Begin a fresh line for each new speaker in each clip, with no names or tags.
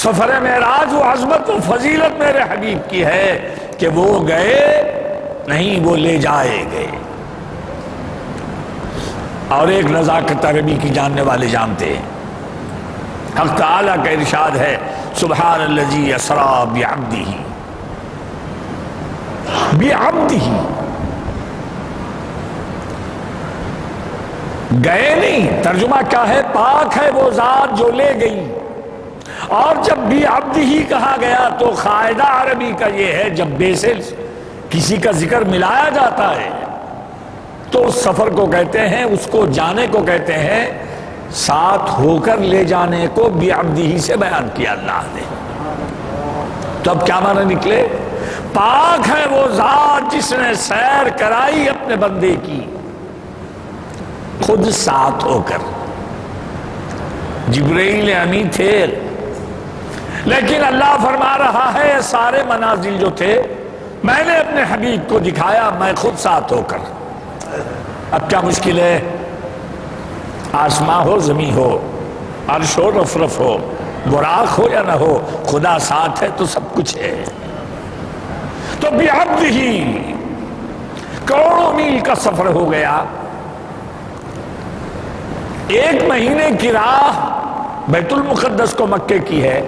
سفر معراج و عظمت و فضیلت میرے حبیب کی ہے کہ وہ گئے نہیں، وہ لے جائے گئے. اور ایک نزاکت عربی کی جاننے والے جانتے ہیں، حق تعالیٰ کا ارشاد ہے سبحان الذی اسریٰ بعبدہ، بعبدہ گئے نہیں. ترجمہ کیا ہے؟ پاک ہے وہ ذات جو لے گئی. اور جب بعبدہ کہا گیا تو قاعدہ عربی کا یہ ہے جب بے سے کسی کا ذکر ملایا جاتا ہے تو اس سفر کو کہتے ہیں، اس کو جانے کو کہتے ہیں، ساتھ ہو کر لے جانے کو بعبدہ سے بیان کیا اللہ نے. تو اب کیا معنی نکلے؟ پاک ہے وہ ذات جس نے سیر کرائی اپنے بندے کی خود ساتھ ہو کر. جبرائیل امی تھے، لیکن اللہ فرما رہا ہے یہ سارے منازل جو تھے میں نے اپنے حبیب کو دکھایا، میں خود ساتھ ہو کر. اب کیا مشکل ہے؟ آسماں ہو زمین ہو، عرش ہو رفرف ہو، براق ہو یا نہ ہو، خدا ساتھ ہے تو سب کچھ ہے. تو بعبدہ کروڑوں میل کا سفر ہو گیا. 1 مہینے کی راہ بیت المقدس کو مکے کی ہے،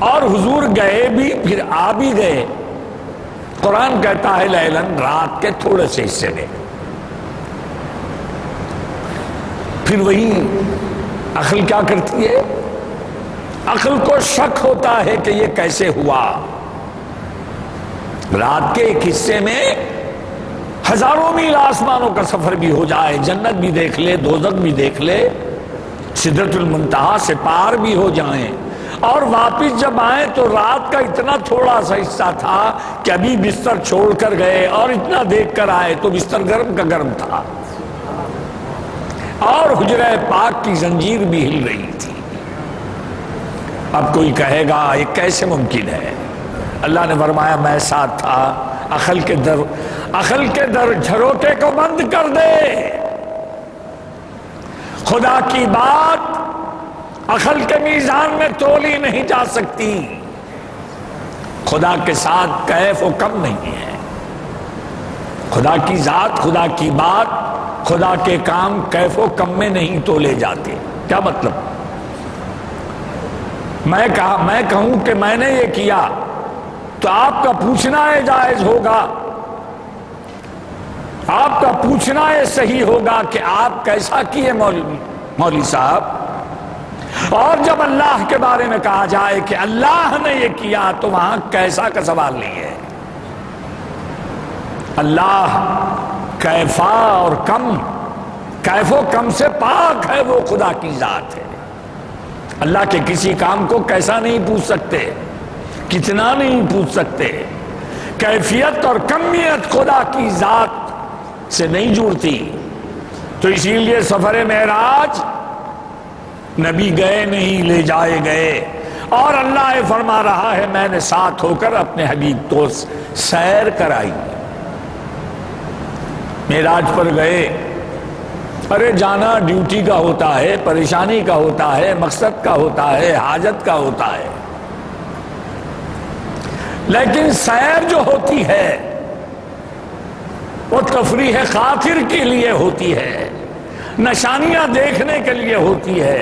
اور حضور گئے بھی پھر آ بھی گئے. قرآن کہتا ہے لیلاً، رات کے تھوڑے سے حصے میں. پھر وہی عقل کیا کرتی ہے؟ عقل کو شک ہوتا ہے کہ یہ کیسے ہوا. رات کے ایک حصے میں ہزاروں میل آسمانوں کا سفر بھی ہو جائے، جنت بھی دیکھ لے، دوزخ بھی دیکھ لے، سدرۃ المنتہا سے پار بھی ہو جائیں، اور واپس جب آئیں تو رات کا اتنا تھوڑا سا حصہ تھا کہ ابھی بستر چھوڑ کر گئے اور اتنا دیکھ کر آئے تو بستر گرم کا گرم تھا اور حجرہ پاک کی زنجیر بھی ہل رہی تھی. اب کوئی کہے گا یہ کیسے ممکن ہے؟ اللہ نے فرمایا میں ساتھ تھا. عقل کے در جھروٹے کو بند کر دے. خدا کی بات عقل کے میزان میں تولی نہیں جا سکتی. خدا کے ساتھ کیف و کم نہیں ہے. خدا کی ذات، خدا کی بات، خدا کے کام کیف و کم میں نہیں تولے جاتے. کیا مطلب؟ میں کہوں کہ میں نے یہ کیا تو آپ کا پوچھنا ہے جائز ہوگا، آپ کا پوچھنا ہے صحیح ہوگا کہ آپ کیسا کیے مولوی صاحب. اور جب اللہ کے بارے میں کہا جائے کہ اللہ نے یہ کیا تو وہاں کیسا کا سوال نہیں ہے. اللہ کیفا اور کم، کیف و کم سے پاک ہے، وہ خدا کی ذات ہے. اللہ کے کسی کام کو کیسا نہیں پوچھ سکتے، کتنا نہیں پوچھ سکتے. کیفیت اور کمیت خدا کی ذات سے نہیں جڑتی. تو اسی لیے سفر معراج نبی گئے نہیں، لے جائے گئے. اور اللہ فرما رہا ہے میں نے ساتھ ہو کر اپنے حبیب کو سیر کرائی. معراج پر گئے، ارے جانا ڈیوٹی کا ہوتا ہے، پریشانی کا ہوتا ہے، مقصد کا ہوتا ہے، حاجت کا ہوتا ہے. لیکن سیر جو ہوتی ہے وہ تفریح خاطر کے لیے ہوتی ہے، نشانیاں دیکھنے کے لیے ہوتی ہے.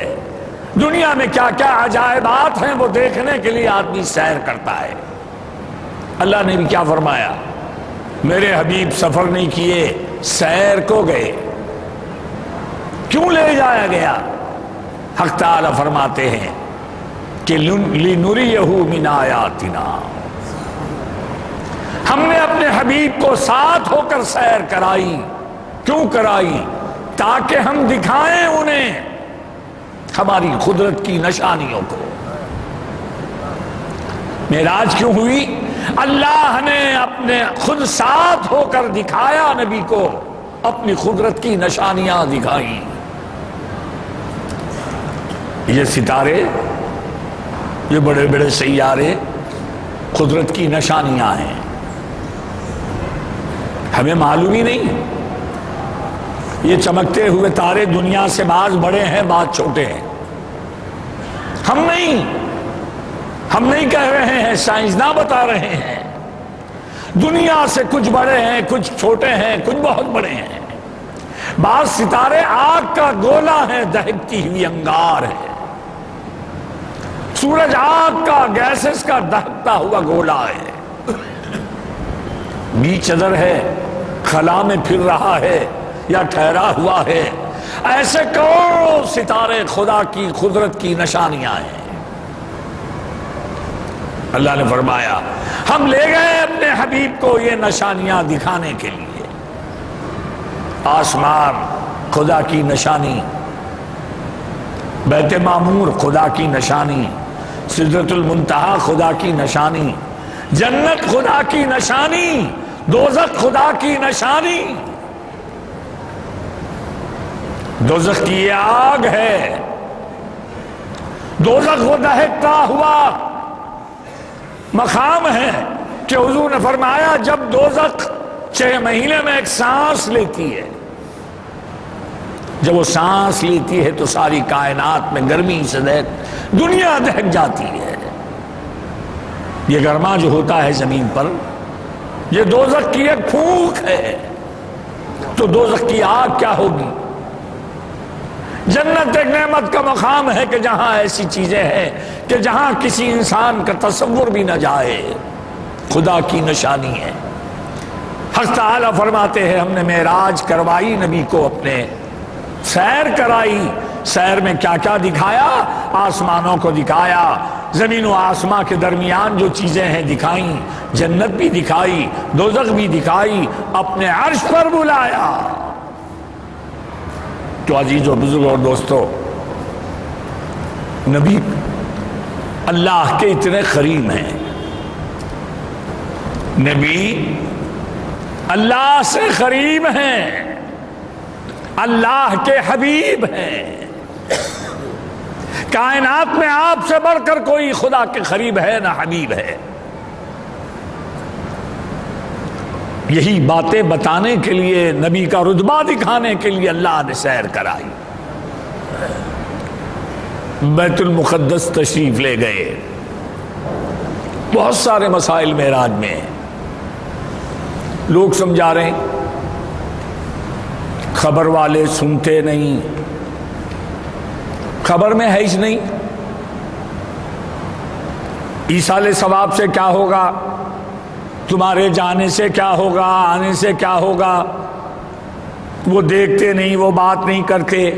دنیا میں کیا کیا عجائبات ہیں وہ دیکھنے کے لیے آدمی سیر کرتا ہے. اللہ نے بھی کیا فرمایا؟ میرے حبیب سفر نہیں کیے، سیر کو گئے. کیوں لے جایا گیا؟ حق تعالی فرماتے ہیں کہ لِنُرِيَهُ مِنْ آیَاتِنَا، ہم نے اپنے حبیب کو ساتھ ہو کر سیر کرائی. کیوں کرائی؟ تاکہ ہم دکھائیں انہیں ہماری قدرت کی نشانیوں کو. معراج کیوں ہوئی؟ اللہ نے اپنے خود ساتھ ہو کر دکھایا نبی کو، اپنی قدرت کی نشانیاں دکھائیں. یہ ستارے، یہ بڑے بڑے سیارے قدرت کی نشانیاں ہیں، ہمیں معلوم ہی نہیں. یہ چمکتے ہوئے تارے دنیا سے بعض بڑے ہیں بعض چھوٹے ہیں، ہم نہیں. ہم نہیں کہہ رہے ہیں، سائنسداں بتا رہے ہیں، دنیا سے کچھ بڑے ہیں، کچھ چھوٹے ہیں، کچھ بہت بڑے ہیں۔ بعض ستارے آگ کا گولا ہے، دہکتی ہوئی انگار ہے، سورج آگ کا، گیسز کا دہکتا ہوا گولا ہے، بیچ ادھر ہے، خلا میں پھر رہا ہے یا ٹھہرا ہوا ہے۔ ایسے کروڑوں ستارے خدا کی قدرت کی نشانیاں ہیں۔ اللہ نے فرمایا ہم لے گئے اپنے حبیب کو یہ نشانیاں دکھانے کے لیے۔ آسمان خدا کی نشانی، بیت معمور خدا کی نشانی، سدرۃ المنتہا خدا کی نشانی، جنت خدا کی نشانی، دوزخ خدا کی نشانی۔ دوزخ کی یہ آگ ہے، دوزخ وہ دہکتا ہوا مقام ہے کہ حضور نے فرمایا جب دوزخ 6 مہینے میں ایک سانس لیتی ہے، جب وہ سانس لیتی ہے تو ساری کائنات میں گرمی سے دنیا دہک جاتی ہے۔ یہ گرما جو ہوتا ہے زمین پر، یہ دوزخ کی ایک پھونک ہے۔ تو دوزخ کی آگ کیا ہوگی؟ جنت ایک نعمت کا مقام ہے کہ جہاں ایسی چیزیں ہیں کہ جہاں کسی انسان کا تصور بھی نہ جائے، خدا کی نشانی ہے۔ حق تعالی فرماتے ہیں ہم نے معراج کروائی نبی کو، اپنے سیر کرائی، سیر میں کیا کیا دکھایا؟ آسمانوں کو دکھایا، زمین و آسمان کے درمیان جو چیزیں ہیں دکھائیں، جنت بھی دکھائی، دوزخ بھی دکھائی، اپنے عرش پر بلایا۔ تو عزیز و بزرگ اور دوستو، نبی اللہ کے اتنے قریب ہیں، نبی اللہ سے قریب ہیں، اللہ کے حبیب ہیں۔ کائنات میں آپ سے بڑھ کر کوئی خدا کے قریب ہے نہ حبیب ہے۔ یہی باتیں بتانے کے لیے، نبی کا رتبہ دکھانے کے لیے اللہ نے سیر کرائی، بیت المقدس تشریف لے گئے۔ بہت سارے مسائل معراج میں ہیں، لوگ سمجھا رہے ہیں، خبر والے سنتے نہیں، خبر میں ہے ہی نہیں۔ ایصال ثواب سے کیا ہوگا، تمہارے جانے سے کیا ہوگا، آنے سے کیا ہوگا، وہ دیکھتے نہیں، وہ بات نہیں کرتے۔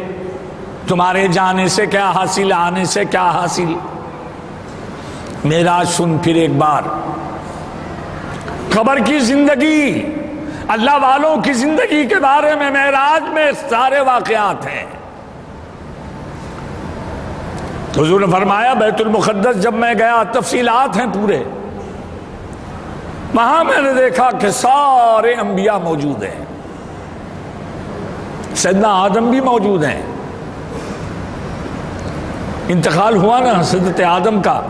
تمہارے جانے سے کیا حاصل، آنے سے کیا حاصل۔ معراج سن پھر ایک بار، خبر کی زندگی، اللہ والوں کی زندگی کے بارے میں معراج میں سارے واقعات ہیں۔ حضور نے فرمایا بیت المقدس جب میں گیا، تفصیلات ہیں پورے، وہاں میں نے دیکھا کہ سارے انبیاء موجود ہیں، سیدنا آدم بھی موجود ہیں۔ انتقال ہوا نا حضرت آدم کا،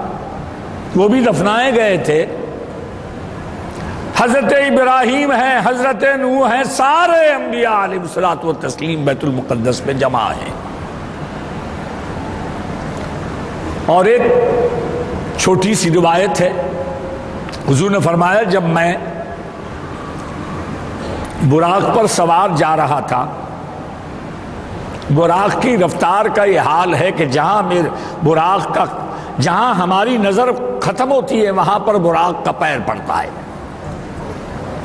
وہ بھی دفنائے گئے تھے۔ حضرت ابراہیم ہیں، حضرت نوح ہیں، سارے انبیاء علیہ الصلوۃ والتسلیم بیت المقدس میں جمع ہیں۔ اور ایک چھوٹی سی روایت ہے، حضور نے فرمایا جب میں براق پر سوار جا رہا تھا، براق کی رفتار کا یہ حال ہے کہ جہاں ہماری نظر ختم ہوتی ہے وہاں پر براق کا پیر پڑتا ہے۔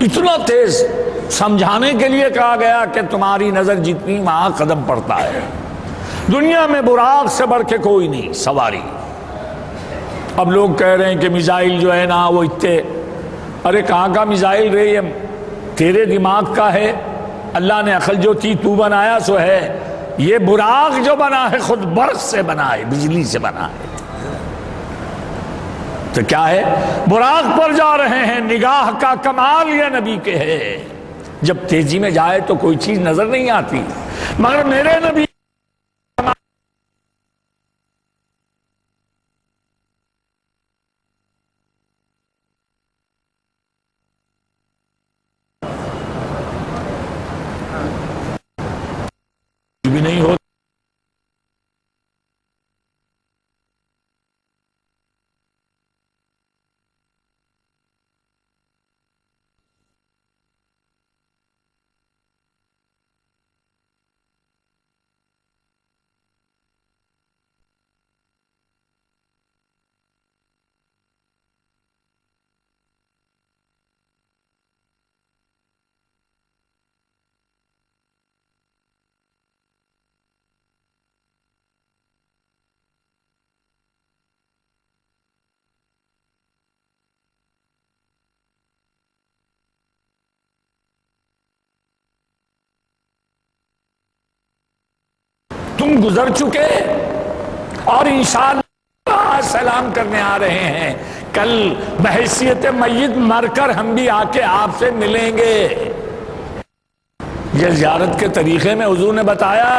اتنا تیز سمجھانے کے لیے کہا گیا کہ تمہاری نظر جتنی وہاں قدم پڑتا ہے۔ دنیا میں براق سے بڑھ کے کوئی نہیں سواری۔ اب لوگ کہہ رہے ہیں کہ میزائل جو ہے نا وہ اتنے، ارے کہاں کا میزائل رہے، یہ تیرے دماغ کا ہے، اللہ نے عقل جو تھی تو بنایا سو ہے۔ یہ براق جو بنا ہے خود برق سے بنا ہے، بجلی سے بنا ہے۔ تو کیا ہے، براق پر جا رہے ہیں، نگاہ کا کمال یہ نبی کے ہے۔ جب تیزی میں جائے تو کوئی چیز نظر نہیں آتی، مگر میرے نبی بھی نہیں ہوتا۔ تم گزر چکے اور انشاءاللہ سلام کرنے آ رہے ہیں. کل بحیثیت میت مر کر ہم بھی آ کے آپ سے ملیں گے. یہ زیارت کے طریقے میں حضور نے بتایا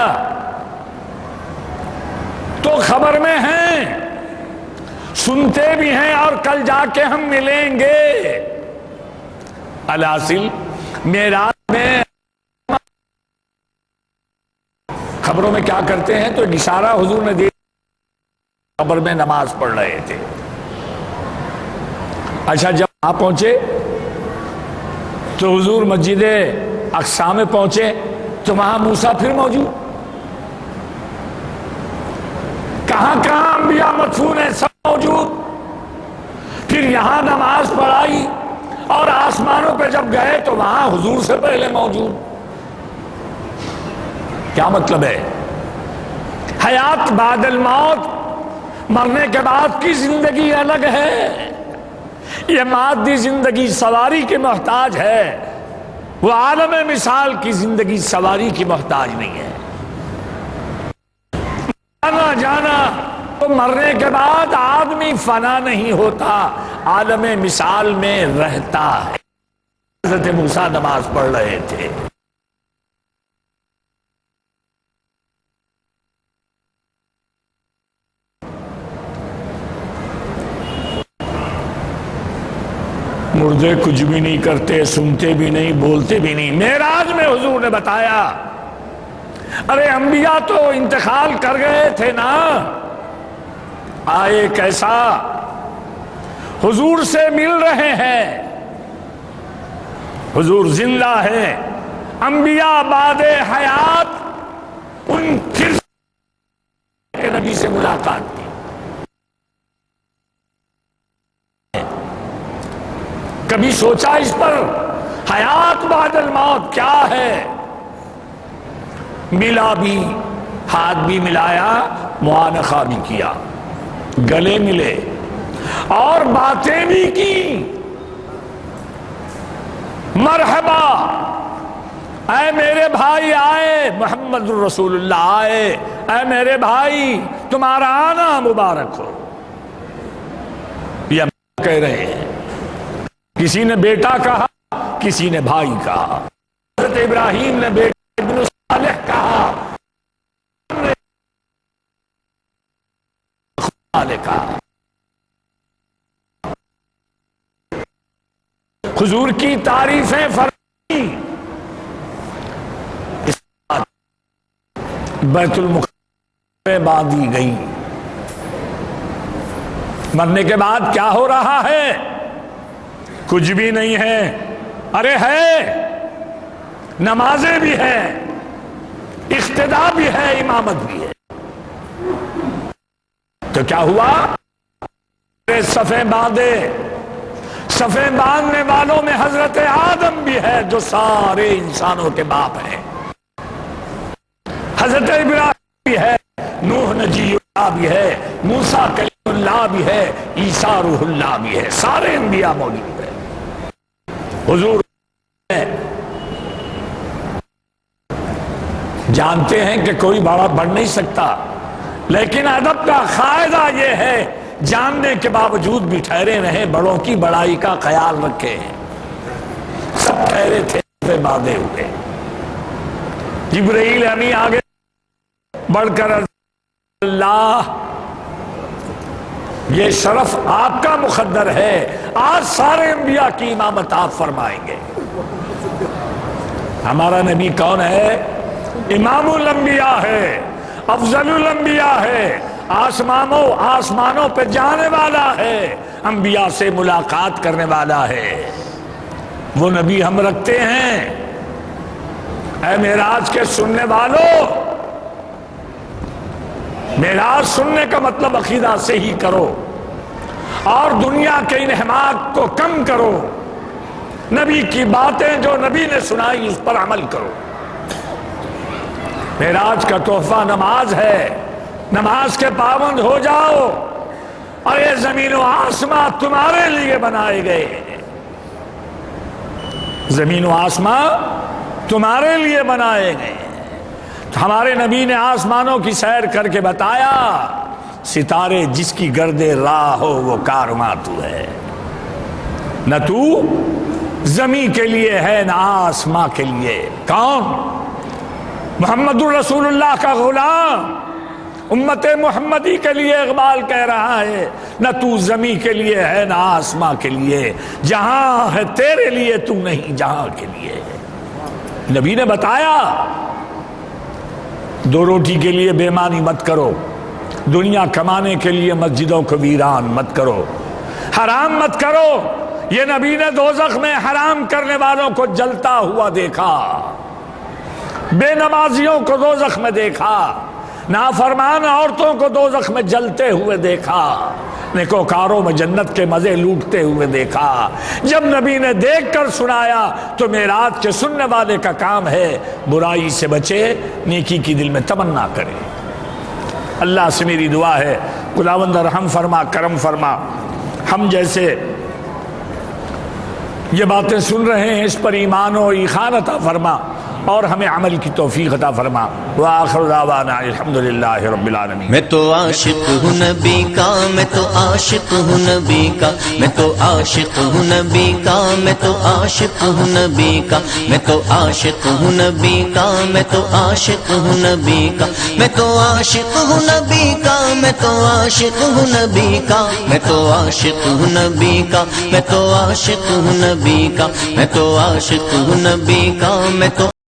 تو خبر میں ہیں، سنتے بھی ہیں، اور کل جا کے ہم ملیں گے. الحاصل معراج میں خبروں میں کیا کرتے ہیں تو اشارہ حضور نے دیا، قبر میں نماز پڑھ رہے تھے. اچھا جب وہاں پہنچے تو حضور مسجد اقصی میں پہنچے تو وہاں موسیٰ پھر موجود. کہاں کہاں انبیاء مدفون ہیں سب موجود. پھر یہاں نماز پڑھائی اور آسمانوں پہ جب گئے تو وہاں حضور سے پہلے موجود. کیا مطلب ہے؟ حیات بعد الموت، مرنے کے بعد کی زندگی الگ ہے. یہ مادی زندگی سواری کی محتاج ہے، وہ عالم مثال کی زندگی سواری کی محتاج نہیں ہے. آنا جانا تو مرنے کے بعد آدمی فنا نہیں ہوتا، عالم مثال میں رہتا ہے. حضرت موسیٰ نماز پڑھ رہے تھے. مردے کچھ بھی نہیں کرتے، سنتے بھی نہیں، بولتے بھی نہیں. معراج میں حضور نے بتایا ارے انبیاء تو انتقال کر گئے تھے نا، آئے کیسا؟ حضور سے مل رہے ہیں، حضور زندہ ہیں. انبیاء بعد حیات ان پھر نبی سے ملاقات کی. کبھی سوچا اس پر؟ حیات بعد الموت کیا ہے؟ ملا بھی، ہاتھ بھی ملایا، معانقہ بھی کیا، گلے ملے اور باتیں بھی کی. مرحبا اے میرے بھائی آئے، محمد رسول اللہ آئے، اے میرے بھائی تمہارا آنا مبارک ہو. یہ کہہ رہے ہیں. کسی نے بیٹا کہا، کسی نے بھائی کہا. حضرت ابراہیم نے بیٹا ابن صالح کہا، کہا. حضور کی تعریفیں فرمائی. بیت المقدس میں باندھی گئی. مرنے کے بعد کیا ہو رہا ہے؟ کچھ بھی نہیں ہے. ارے ہے، نمازیں بھی ہیں، اقتداء بھی ہے، امامت بھی ہے. تو کیا ہوا؟ صفیں باندھے. صفیں باندھنے والوں میں حضرت آدم بھی ہے جو سارے انسانوں کے باپ ہیں. حضرت ابراہیم بھی ہے، نوح نجی اللہ بھی ہے، موسیٰ کلیم اللہ بھی ہے، عیسیٰ روح اللہ بھی ہے. سارے انبیاء موجود ہیں. حضور جانتے ہیں کہ کوئی بڑا بڑھ نہیں سکتا، لیکن ادب کا قاعدہ یہ ہے جاننے کے باوجود بھی ٹھہرے رہے، بڑوں کی بڑائی کا خیال رکھے. سب ٹھہرے تھے باندھے ہوئے. جبرائیل امی آگے بڑھ کر اللہ یہ شرف آپ کا مقدر ہے، آج سارے انبیاء کی امامت آپ فرمائیں گے. ہمارا نبی کون ہے؟ امام الانبیاء ہے، افضل الانبیاء ہے، آسمانوں پہ جانے والا ہے، انبیاء سے ملاقات کرنے والا ہے. وہ نبی ہم رکھتے ہیں. اے معراج کے سننے والوں، معراج سننے کا مطلب عقیدہ سے ہی کرو اور دنیا کے انہماک کو کم کرو. نبی کی باتیں جو نبی نے سنائی اس پر عمل کرو. معراج کا تحفہ نماز ہے، نماز کے پابند ہو جاؤ. اور یہ زمین و آسمان تمہارے لیے بنائے گئے ہیں. زمین و آسمان تمہارے لیے بنائے گئے. ہمارے نبی نے آسمانوں کی سیر کر کے بتایا ستارے جس کی گرد راہ ہو وہ کارواں تو ہے، نہ تو زمین کے لیے ہے نہ آسماں کے لیے۔ کون؟ محمد الرسول اللہ کا غلام، امت محمدی کے لیے اقبال کہہ رہا ہے نہ تو زمین کے لیے ہے نہ آسماں کے لیے، جہاں ہے تیرے لیے تو نہیں جہاں کے لیے۔ نبی نے بتایا دو روٹی کے لیے بے ایمانی مت کرو، دنیا کمانے کے لیے مسجدوں کو ویران مت کرو، حرام مت کرو۔ یہ نبی نے دوزخ میں حرام کرنے والوں کو جلتا ہوا دیکھا، بے نمازیوں کو دوزخ میں دیکھا، نافرمان عورتوں کو دوزخ میں جلتے ہوئے دیکھا، نیکوکاروں میں جنت کے مزے لوٹتے ہوئے دیکھا۔ جب نبی نے دیکھ کر سنایا تو معراج کے سننے والے کا کام ہے برائی سے بچے، نیکی کی دل میں تمنا کرے۔ اللہ سے میری دعا ہے خداوند رحم فرما، کرم فرما، ہم جیسے یہ باتیں سن رہے ہیں اس پر ایمان و ایقان عطا فرما اور ہمیں عمل کی توفیق عطا فرما۔ وآخر دعوانا الحمدللہ رب العالمین۔
میں تو عاشق ہوں نبی کا، میں تو عاشق ہوں نبی کا، میں تو عاشق ہوں نبی کا، میں تو عاشق ہوں نبی کا، میں تو عاشق ہوں نبی کا، میں تو عاشق ہوں نبی کا، میں تو عاشق ہوں نبی کا، میں تو عاشق ہوں نبی کا، میں تو عاشق ہوں نبی کا، میں تو عاشق ہوں نبی کا، میں تو عاشق ہوں نبی کا، میں تو